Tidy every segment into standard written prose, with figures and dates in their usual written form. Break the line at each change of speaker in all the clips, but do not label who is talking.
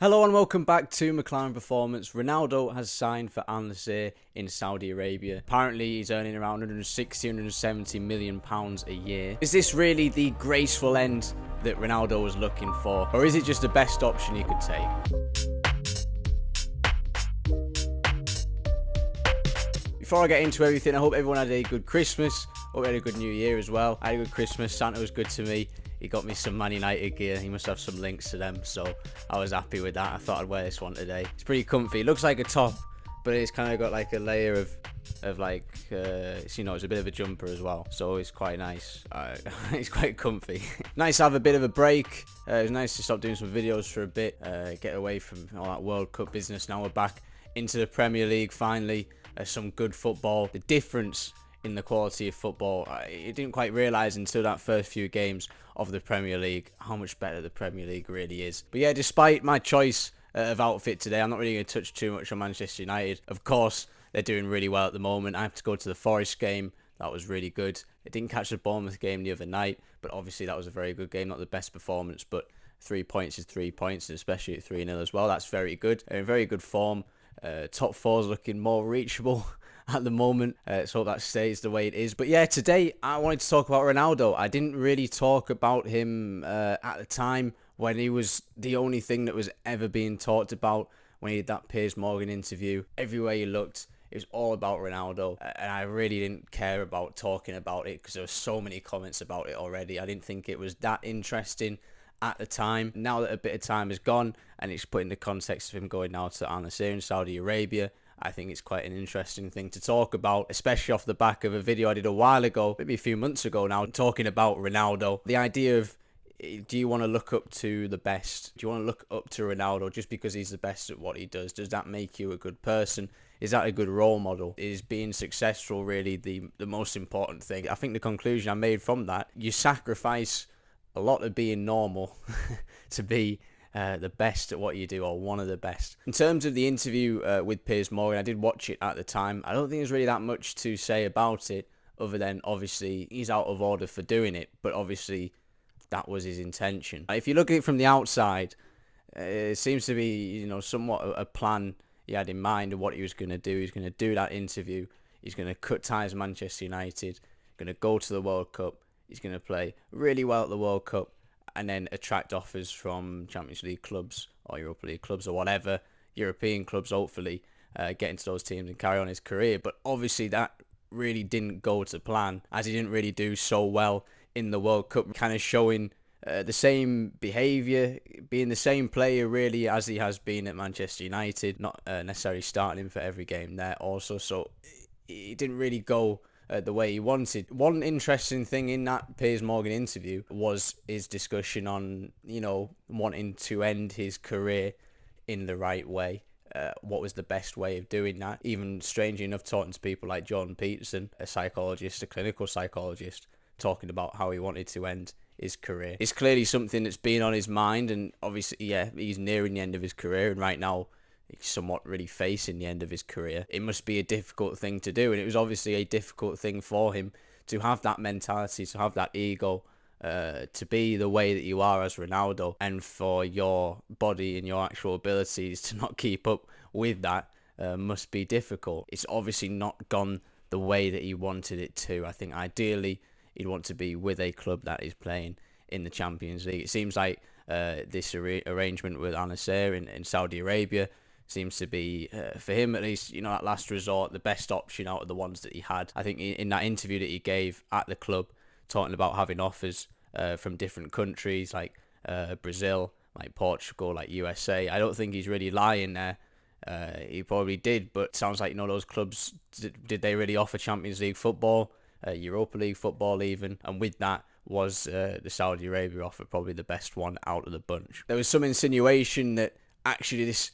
Hello and welcome back to McClaren Performance. Ronaldo has signed for Al Nassr in Saudi Arabia. Apparently he's earning around 160, 170 million pounds a year. Is this really the graceful end that Ronaldo was looking for? Or is it just the best option he could take? Before I get into everything, I hope everyone had a good Christmas. Hope you had a good New Year as well. I had a good Christmas. Santa was good to me. He got me some Man United gear. He must have some links to them, so I was happy with that. I thought I'd wear this one today. It's pretty comfy. It looks like a top, but it's kind of got like a layer of like, it's a bit of a jumper as well. So it's quite nice. It's quite comfy. Nice to have a bit of a break. It was nice to stop doing some videos for a bit. Get away from all that World Cup business. Now we're back into the Premier League finally. Some good football. The difference in the quality of football, I didn't quite realise until that first few games of the Premier League how much better the Premier League really is. But yeah, despite my choice of outfit today, I'm not really going to touch too much on Manchester United. Of course, they're doing really well at the moment. I have to go to the Forest game. That was really good. I didn't catch the Bournemouth game the other night, but obviously that was a very good game. Not the best performance, but 3 points is 3 points, and especially at 3-0 as well. That's very good. They're in very good form. Top four's looking more reachable at the moment. Let's hope that stays the way it is. But yeah, today I wanted to talk about Ronaldo. I didn't really talk about him at the time when he was the only thing that was ever being talked about when he did that Piers Morgan interview. Everywhere you looked, it was all about Ronaldo. And I really didn't care about talking about it because there were so many comments about it already. I didn't think it was that interesting at the time. Now that a bit of time has gone and it's put in the context of him going now to Al Nassr in Saudi Arabia, I think it's quite an interesting thing to talk about, especially off the back of a video I did a while ago, maybe a few months ago now, talking about Ronaldo. The idea of, do you want to look up to the best? Do you want to look up to Ronaldo just because he's the best at what he does? Does that make you a good person? Is that a good role model? Is being successful really the most important thing? I think the conclusion I made from that, you sacrifice a lot of being normal to be the best at what you do, or one of the best. In terms of the interview with Piers Morgan, I did watch it at the time. I don't think there's really that much to say about it other than obviously he's out of order for doing it, but obviously that was his intention. If you look at it from the outside, it seems to be somewhat a plan he had in mind of what he was going to do. He's going to do that interview. He's going to cut ties with Manchester United, going to go to the World Cup. He's going to play really well at the World Cup and then attract offers from Champions League clubs or Europa League clubs or whatever, European clubs, hopefully, get into those teams and carry on his career. But obviously that really didn't go to plan, as he didn't really do so well in the World Cup, kind of showing the same behaviour, being the same player really as he has been at Manchester United, not necessarily starting him for every game there also. So it didn't really go the way he wanted. One interesting thing in that Piers Morgan interview was his discussion on, wanting to end his career in the right way. What was the best way of doing that? Even strangely enough, talking to people like Jordan Peterson, a psychologist, a clinical psychologist, talking about how he wanted to end his career. It's clearly something that's been on his mind, and obviously, yeah, he's nearing the end of his career, and right now he's somewhat really facing the end of his career. It must be a difficult thing to do, and it was obviously a difficult thing for him to have that mentality, to have that ego, to be the way that you are as Ronaldo, and for your body and your actual abilities to not keep up with that must be difficult. It's obviously not gone the way that he wanted it to. I think ideally he'd want to be with a club that is playing in the Champions League. It seems like this arrangement with Al Nassr in Saudi Arabia seems to be, for him at least, at last resort, the best option out of the ones that he had. I think in that interview that he gave at the club, talking about having offers from different countries like Brazil, like Portugal, like USA, I don't think he's really lying there. He probably did, but it sounds like, those clubs, did they really offer Champions League football, Europa League football even? And with that was the Saudi Arabia offer probably the best one out of the bunch. There was some insinuation that actually this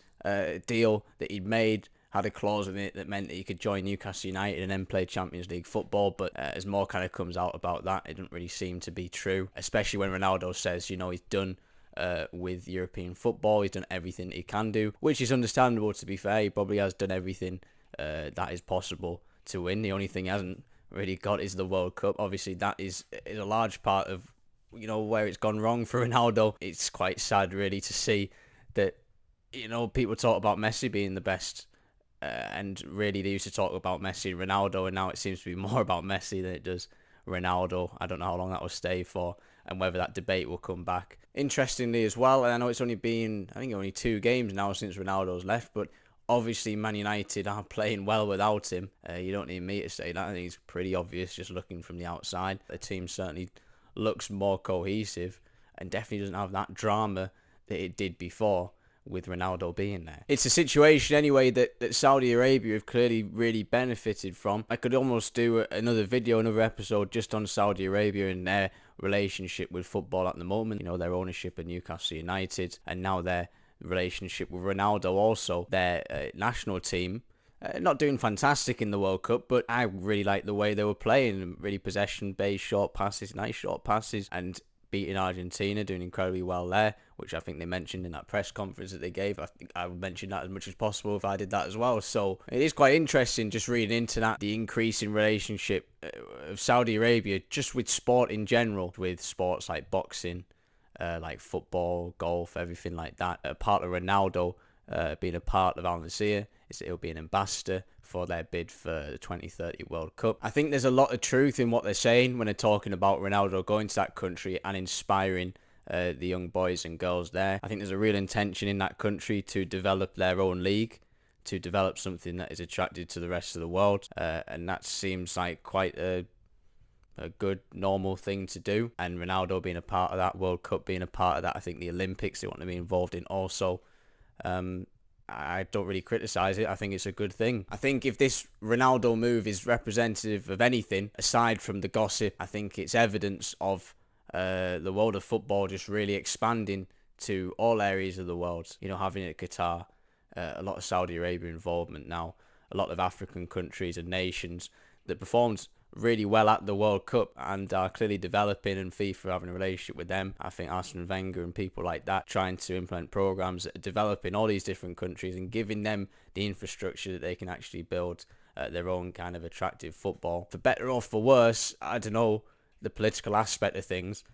deal that he'd made had a clause in it that meant that he could join Newcastle United and then play Champions League football, but as more kind of comes out about that, it doesn't really seem to be true, especially when Ronaldo says, he's done with European football, he's done everything he can do, which is understandable. To be fair, he probably has done everything that is possible to win. The only thing he hasn't really got is the World Cup. Obviously that is a large part of where it's gone wrong for Ronaldo. It's quite sad really to see that people talk about Messi being the best, and really they used to talk about Messi and Ronaldo, and now it seems to be more about Messi than it does Ronaldo. I don't know how long that will stay for, and whether that debate will come back. Interestingly as well, and I know it's only been, I think, only 2 games now since Ronaldo's left, but obviously Man United are playing well without him. You don't need me to say that. I think it's pretty obvious just looking from the outside. The team certainly looks more cohesive and definitely doesn't have that drama that it did before with Ronaldo being there. It's a situation anyway that Saudi Arabia have clearly really benefited from. I could almost do another video, another episode just on Saudi Arabia and their relationship with football at the moment. Their ownership of Newcastle United, and now their relationship with Ronaldo also. Their national team not doing fantastic in the World Cup, but I really like the way they were playing. Really possession-based, short passes, nice short passes, and beating Argentina, doing incredibly well there, which I think they mentioned in that press conference that they gave. I think I would mention that as much as possible if I did that as well. So it is quite interesting just reading into that, the increase in relationship of Saudi Arabia just with sport in general, with sports like boxing, like football, golf, everything like that. A part of Ronaldo being a part of Al Nassr is that he'll be an ambassador for their bid for the 2030 World Cup. I think there's a lot of truth in what they're saying when they're talking about Ronaldo going to that country and inspiring the young boys and girls there. I think there's a real intention in that country to develop their own league, to develop something that is attractive to the rest of the world, and that seems like quite a good, normal thing to do. And Ronaldo being a part of that, World Cup being a part of that, I think the Olympics they want to be involved in also. I don't really criticise it. I think it's a good thing. I think if this Ronaldo move is representative of anything, aside from the gossip, I think it's evidence of the world of football just really expanding to all areas of the world. Having it Qatar, a lot of Saudi Arabia involvement now, a lot of African countries and nations that performed really well at the World Cup and are clearly developing, and FIFA having a relationship with them. I think Arsene Wenger and people like that trying to implement programs that are developing all these different countries and giving them the infrastructure that they can actually build their own kind of attractive football. For better or for worse, I don't know the political aspect of things,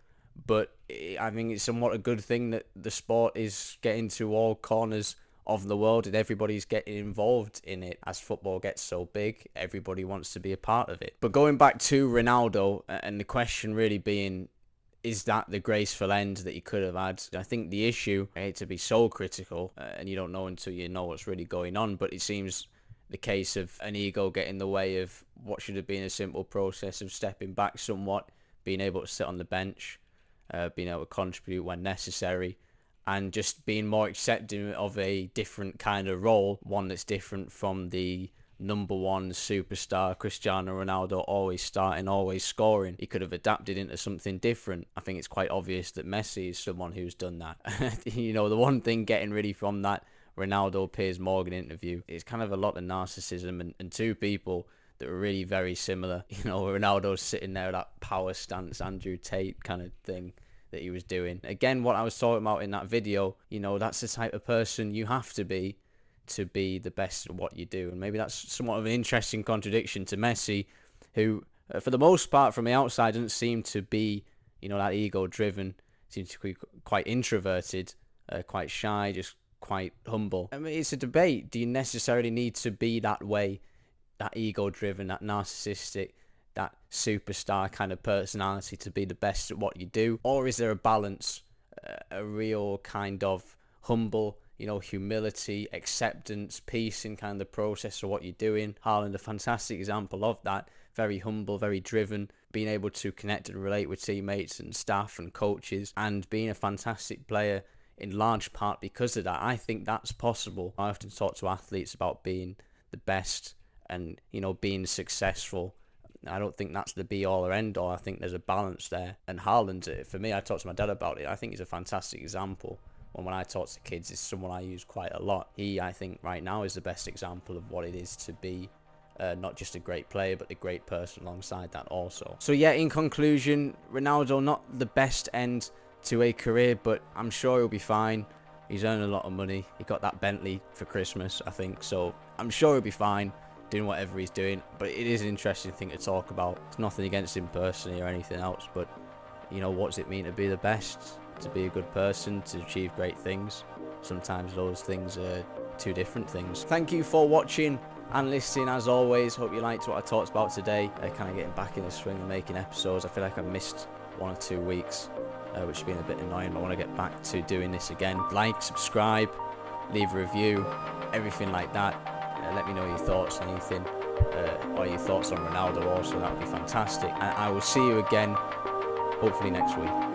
but I think it's somewhat a good thing that the sport is getting to all corners of the world and everybody's getting involved in it. As football gets so big, everybody wants to be a part of it. But going back to Ronaldo, and the question really being, is that the graceful end that he could have had? I think the issue, I hate to be so critical, and you don't know until you know what's really going on, but it seems the case of an ego getting in the way of what should have been a simple process of stepping back somewhat, being able to sit on the bench, being able to contribute when necessary, and just being more accepting of a different kind of role, one that's different from the number one superstar Cristiano Ronaldo, always starting, always scoring. He could have adapted into something different. I think it's quite obvious that Messi is someone who's done that. The one thing getting really from that Ronaldo Piers Morgan interview is kind of a lot of narcissism and two people that were really very similar. Ronaldo's sitting there with that power stance, Andrew Tate kind of thing that he was doing. Again, what I was talking about in that video, that's the type of person you have to be the best at what you do. And maybe that's somewhat of an interesting contradiction to Messi, who, for the most part, from the outside, doesn't seem to be, that ego-driven, seems to be quite introverted, quite shy, just quite humble. I mean, it's a debate. Do you necessarily need to be that way, that ego-driven, that narcissistic, that superstar kind of personality to be the best at what you do? Or is there a balance, a real kind of humble, humility, acceptance, peace in kind of the process of what you're doing? Haaland, a fantastic example of that. Very humble, very driven, being able to connect and relate with teammates and staff and coaches, and being a fantastic player in large part because of that. I think that's possible. I often talk to athletes about being the best and, being successful. I don't think that's the be-all or end-all. I think there's a balance there. And Haaland, for me, I talked to my dad about it. I think he's a fantastic example. And when I talk to kids, it's someone I use quite a lot. He, I think, right now is the best example of what it is to be not just a great player, but a great person alongside that also. So yeah, in conclusion, Ronaldo, not the best end to a career, but I'm sure he'll be fine. He's earned a lot of money. He got that Bentley for Christmas, I think. So I'm sure he'll be fine doing whatever he's doing. But it is an interesting thing to talk about. It's nothing against him personally or anything else, but what does it mean to be the best, to be a good person, to achieve great things? sometimes those things are two different things. Thank you for watching and listening as always. Hope you liked what I talked about today. Kind of getting back in the swing of making episodes. I feel like I missed 1 or 2 weeks, which has been a bit annoying. I want to get back to doing this again. Like, subscribe, leave a review, everything like that. Let me know your thoughts on anything, or your thoughts on Ronaldo also. That would be fantastic. And I will see you again hopefully next week.